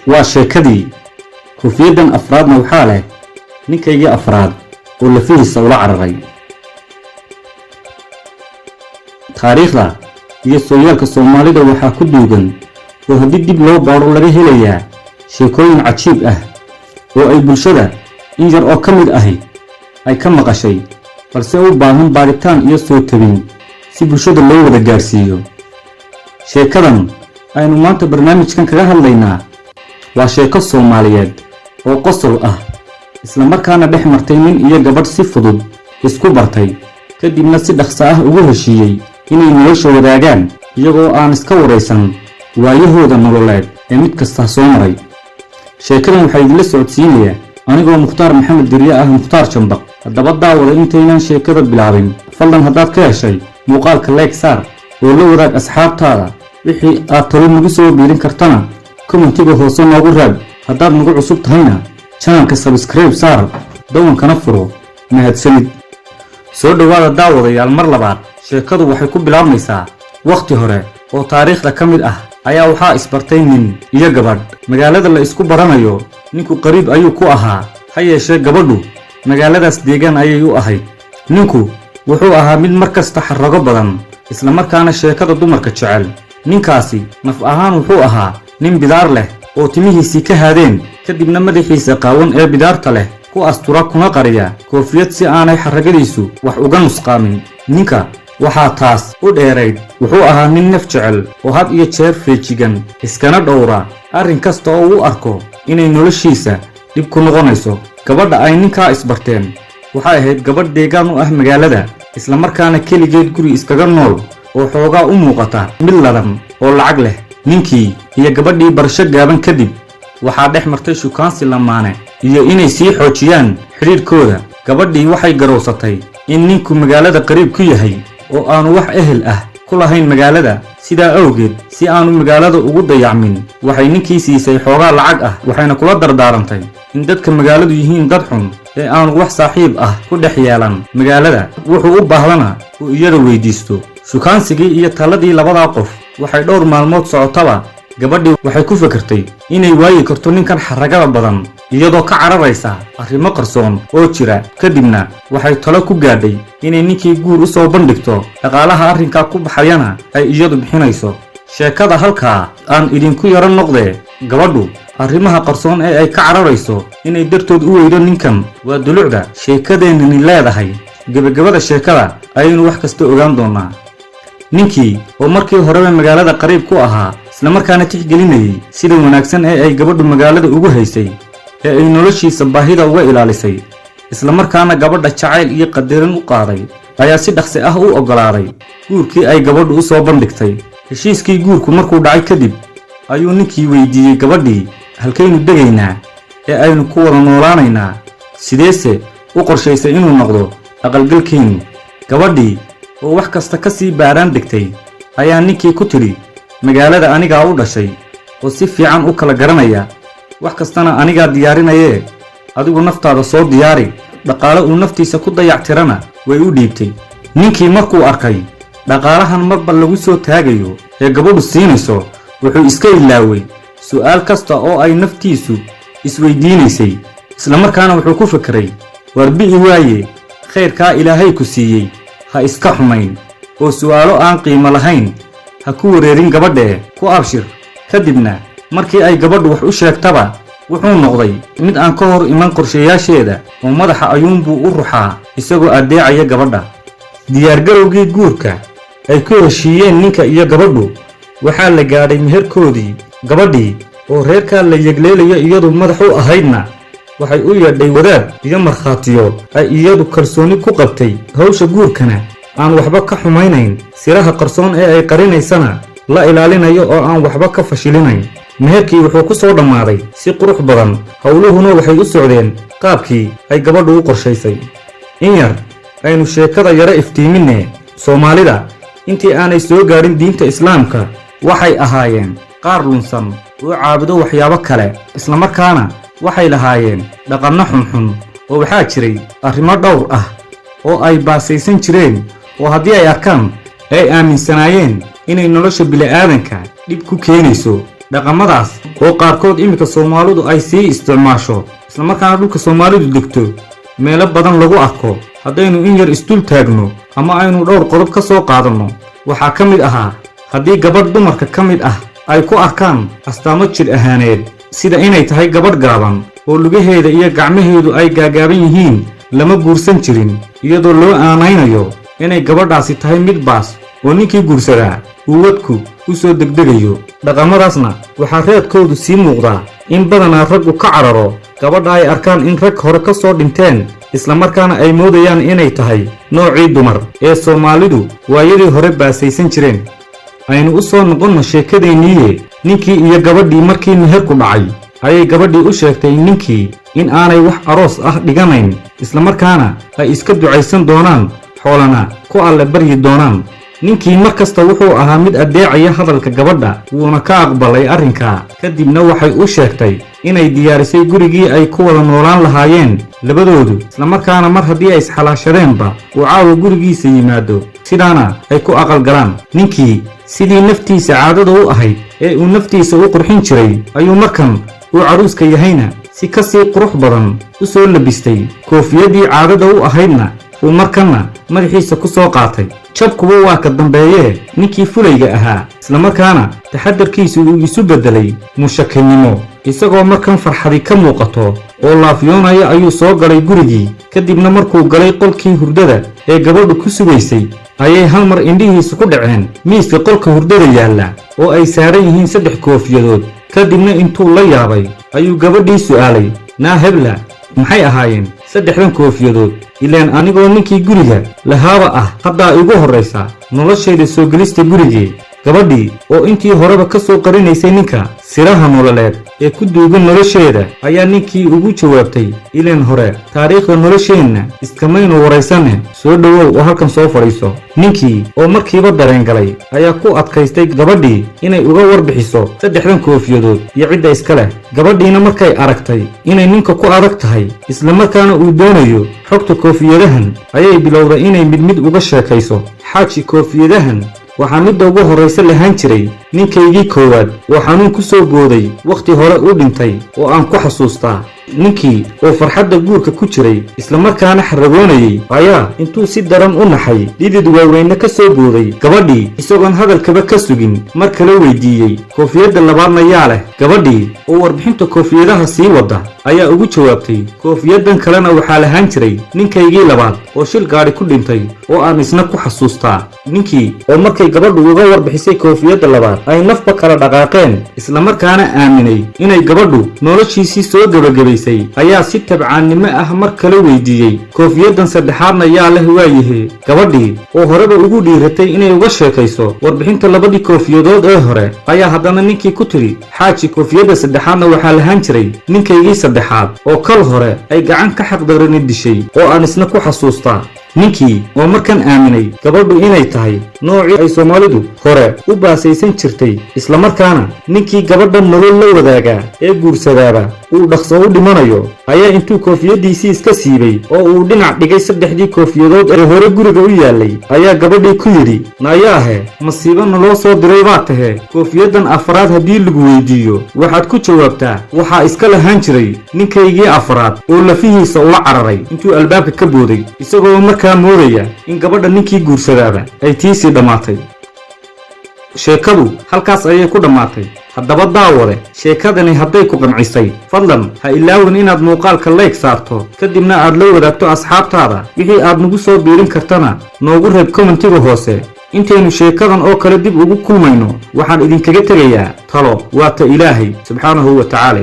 waa sheekadii koofiyadan afraadna waxaa leh ninkaygii afraad oo lafihiisa ula cararay. taariikhda iyo sooyaalka Soomaalida waxaa ku duugan oo haddii dib loo baaro laga helayaa sheekooyin cajiib ah oo ay bulshada in yar oo ka mid ahi ay ka maqashay balse u baahan baaritaan iyo soo tabin si bulshada loo wada gaarsiiyo. sheekadan aynu maanta barnaamijkan kaga hadlaynaa waa sheeko Soomaaliyeed oo qosol ah isla markaana dhex martay nin iyo gabadh si fudud isku bartay kadibna si dhaqso ah ugu heshiiyey inay nolosha wadaagaan iyagoo aan iska wareysan waayahooda nololeed ee mid kasta soo maray. sheekadan waxay idinla socodsiinaya anigoo Mukhtaar Maxamed Diriye ah Mukhtaar Jambaq. haddaba daawada intaynan sheekada bilaabin fadlan haddaad ka heshay muuqaalka like saar oo la wadaag asxaabtaada wixii aad talo nagu soo biirin kartana commentiga hoose noogu raad. haddaad nagu cusub tahayna channelka subscribe saar dawankana furo. mahadsanid. soo dhawaada daawadayaal mar labaad. sheekadu waxay ku bilaabmaysaa waqti hore oo taariikhda ka mid ah ayaa waxaa isbartay nin iyo gabadh. magaalada la isku baranayo ninku qariib ayuu ku ahaa, ha yeeshee gabadhu magaaladaas deegaan ayay u ahayd. ninku wuxuu ahaa mid markasta xarrago badan isla markaana sheekada dumarka jecel. ninkaasi naf ahaan wuxuu ahaa nin bidaar leh oo timihiisii ka haadeen kadibna madaxiisa qaawan ee bidaarta leh ku astura kuna qariya koofiyad si aanay xarragadiisu wax uga nusqaamin. ninka waxaa taas u dheerayd wuxuu ahaa nin naf jecel oo had iyo jeer feejigan iskana dhowra arrin kasta oo uu arko inay noloshiisa dhib ku noqonayso. gabadha ay ninkaa isbarteen waxay ahayd gabadh deegaan u ah magaalada isla markaana keligeed guri iskaga nool oo xoogaa u muuqata mid ladan oo lacag leh. ninkii iyo gabadhii barasho gaaban kadib waxaa dhex martay shukaansi lamaane iyo inay sii xoojiyaan xidhiidhkooda. gabadhii waxay garowsatay in ninku magaalada qariib ku yahay oo aanu wax ehel ah ku lahayn magaalada. sidaa awgeed si aanu magaalada ugu dayacmin waxay ninkii siisay xoogaa lacag ah waxayna kula dardaarantay in dadka magaaladu yihiin dad xun ee aanu wax saaxiib ah ku dhex yeelan magaalada. wuxuu u baahdana uu iyada weydiisto. shukaansigii iyo taladii labadaa qof waxay dhowr maalmood socotaba gabadhii waxay ku fakartay inay waayi karto ninkan xarragada badan iyadoo ka cararaysa arrimo qarsoon oo jira. kadibna waxay talo ku gaadhay inay ninkii guur u soo bandhigto dhaqaalaha arrinkaa ku baxayana ay iyadu bixinayso. sheekada halkaa aan idinku yaro noqdee gabadhu arrimaha qarsoon ee ay ka cararayso inay dartood u weydo ninkan waa dulucda sheekadeennani leedahay. gebagabada sheekada ayaynu wax kasta ogaan doonaa. ninkii oo markii horeba magaalada qariib ku ahaa isla markaana tixgelinayay sida wanaagsan ee ay gabadhu magaalada ugu haysay ee ay noloshiisa baahida uga ilaalisay isla markaana gabadha jacayl iyo qadarin u qaaday ayaa si dhaqsi ah u oggolaaday guurkii ay gabadhu u soo bandhigtay. heshiiskii guurku markuu dhacay kadib ayuu ninkii weydiiyey gabadhii halkaynu degaynaa ee aynu ku wada noolaanaynaa, sideese u qorshaysay inuu noqdo aqalgalkeennu. gabadhii oo wax kasta ka sii baaraan degtay ayaa ninkii ku tidhi magaalada anigaa u dhashay oo si fiican u kala garanaya wax kastana anigaa diyaarinayee adigu naftaada soo diyaari. dhaqaale uu naftiisa ku dayactirana way u dhiibtay. ninkii markuu arkay dhaqaalahan marba lagu soo taagayo ee gabadhu siinayso wuxuu iska ilaaway su'aal kasta oo ay naftiisu isweydiinaysay isla markaana wuxuu ku fakeray war bi'i waaye khayrkaa ilaahay ku siiyey ha iska xumayn oo su'aalo aan qiimo lahayn ha ku wareerin gabadhee ku abshir. kadibna markii ay gabadhu wax u sheegtaba wuxuu noqday mid aan ka hor iman qorshayaasheeda oo madaxa ayuunbuu u ruxaa isagoo addeecaya gabadha. diyaargarowgii guurka ay ku heshiiyeen ninka iyo gabadhu waxaa la gaadhay meherkoodii. gabadhii oo reerkaa la yegleelayo iyadu madax u ahaydna waxay u yeedhay wadaad iyo markhaatiyo ay iyadu kalsooni ku qabtay hawsha guurkana aan waxba ka xumaynayn siraha qarsoon ee ay qarinaysana la ilaalinayo oo aan waxba ka fashilinayn. meherkii wuxuu ku soo dhammaaday si qurux badan howluhuna waxay u socdeen qaabkii ay gabadhu u qorshaysay. in yar aynu sheekada yaro iftiiminee Soomaalida intii aanay soo gaadhin diinta Islaamka waxay ahaayeen qaar lunsan oo caabudo waxyaabo kale isla markaana waxay lahaayeen dhaqanno xunxun oo waxaa jiray arrimo dhowr ah oo ay baasaysan jireen oo haddii ay arkaan ay aaminsanaayeen inay nolosha bini'aadanka dhib ku keenayso dhaqamadaas oo qaarkood imika Soomaalidu ay sii isticmaasho isla markaana dhulka Soomaalidu degto meelo badan lagu arko haddaynu in yar istul taagno ama aynu dhowr qodob ka soo qaadano waxaa ka mid ahaa haddii gabadh dumarka ka mid ah ay ku arkaan astaamo jir ahaaneed sida inay tahay gabadh gaaban oo lugaheeda iyo gacmaheedu ay gaagaaban yihiin lama guursan jirin iyadoo loo aanaynayo inay gabadhaasi tahay mid baas oo ninkii guursadaa uu wadku u soo degdegayo dhaqamadaasna waxaa reedkoodu sii muuqdaa in badanaa raggu ka cararo gabadha ay arkaan in rag hore ka soo dhinteen isla markaana ay moodayaan inay tahay noocii dumar ee Soomaalidu waayadii hore baasaysan jireen aynu u soo noqonno sheekadeenniiye ninkii iyo gabadhii markii meherku dhacay ayay gabadhii u sheegtay ninkii in aanay wax aroos ah dhiganayn isla markaana ay iska ducaysan doonaan xoolana ku alle baryi doonaan ninkii markasta wuxuu ahaa mid adeecaya hadalka gabadha wuuna ka aqbalay arrinka kadibna waxay u sheegtay inay diyaarisay gurigii ay ku wada noolaan lahaayeen labadoodu isla markaana mar haddii ay isxalaashadeenba uu caawa gurigiisa yimaado sidaana ay ku aqal galaan ninkii sidii naftiisa caadada u ahayd ee uu naftiisa u qurxin jiray ayuu markan uu caruuska yahayna si ka sii qurux badan u soo labistay koofiyadii caadada u ahaydna uu markanna madaxiisa ku soo qaatay jabkuba waa ka dambeeyee ninkii fulayga ahaa isla markaana taxadarkiisu uu isu beddelay mushakinimo isagoo markan farxadi ka muuqato oo laafyoonaya ayuu soo galay gurigii kadibna markuu galay qolkii hurdada ee gabadhu ku sugaysay ayay hal mar indhihiisu ku dhaceen miiska qolka hurdada yaalla oo ay saaran yihiin 3 koofiyadood kadibna intuu la yaabay ayuu gabadhii su'aalay naa hebla maxay ahaayeen 3 koofiyadood ilaan anigoo ninkii guriga lahaaba ah haddaa igu horraysa noloshayda soo gelista gurigii gabadhii oo intii horeba ka soo qarinaysay ninka siraha nololeed ee ku duugan nolosheeda ayaa ninkii ugu jawaabtay ilaan hore taariikhda nolosheenna iskamaynu waraysanne soo dhowow oo halkan soo fadhiiso ninkii oo markiiba dareen galay ayaa ku adkaystay gabadhii inay uga warbixiso 3 koofiyadood iyo cidda iska leh gabadhiina markay aragtay inay ninka ku adag tahay isla markaana uu doonayo xogta koofiyadahan ayay bilowday inay mid uga sheekayso xaaji koofiyadahan waxaa midda ugu horraysa lahaan jiray ninkaygii koowaad oo xanuun ku soo booday wakhti hore u dhintay oo aan ku xasuustaa ninkii oo farxadda guurka ku jiray isla markaana xaragoonayay ayaa intuu si daran u naxay dhidid waaweyne ka soo booday gabadhii isagoon hadalkaba ka sugin mar kale weydiiyey koofiyadda labaadna yaa leh gabadhii oo warbixinta koofiyadaha sii wadda ayaa ugu jawaabtay koofiyaddan kalena waxaa lahaan jiray ninkaygii labaad oo shil gaadhi ku dhintay oo aan isna ku xasuustaa ninkii oo markay gabadhu uga warbixisay koofiyadda labaad ay nafba kala dhaqaaqeen isla markaana aaminay inay gabadhu noloshiisii soo gabagabaysay ayaa si tabcaannimo ah mar kale weydiiyey koofiyaddan saddexaadna yaa leh waayahe gabadhii oo horeba ugu dhiiratay inay uga sheekayso warbixinta 2 koofiyadood ee hore ayaa haddana ninkii ku tiri xaaji koofiyadda saddexaadna waxaa lahaan jiray ninkaygii saddexaad oo kal hore ay gacan ka xaqdarani dishay oo aan isna ku xasuustaa ninkii oo markan aaminay gabadhu inay tahay noocii ay Soomaalidu hore u baasaysan jirtay isla markaana ninkii gabadha nolol la wadaaga ee guursadaaba uu dhaqso u dhimanayo ayaa intuu koofiyadiisii iska siibay oo uu dhinac dhigay 3 koofiyadood ee hore guriga u yaallay ayaa gabadhii ku yidhi nayaahe masiibo naloo soo diray baa tahe koofiyaddan afraad haddii lagu weydiiyo waxaad ku jawaabtaa waxaa iska lahaan jiray ninkaygii afraad oo lafihiisa ula cararay intuu albaabka ka booday isagoo markaa moodaya in gabadha ninkii guursadaaba ay tiisii dhammaatay sheekadu halkaas ayay ku dhammaatay haddaba daawade sheekadani hadday ku qancisay fadlan ha ilaawin inaad muuqaalka like saarto kadibna aad la wadaagto asxaabtaada wixii aad nagu soo biirin kartana noogu reeb commentiga hoose intaynu sheekadan oo kale dib ugu kulmayno waxaan idinkaga tegayaa talo waata ilaahay subxaanahu wa tacaala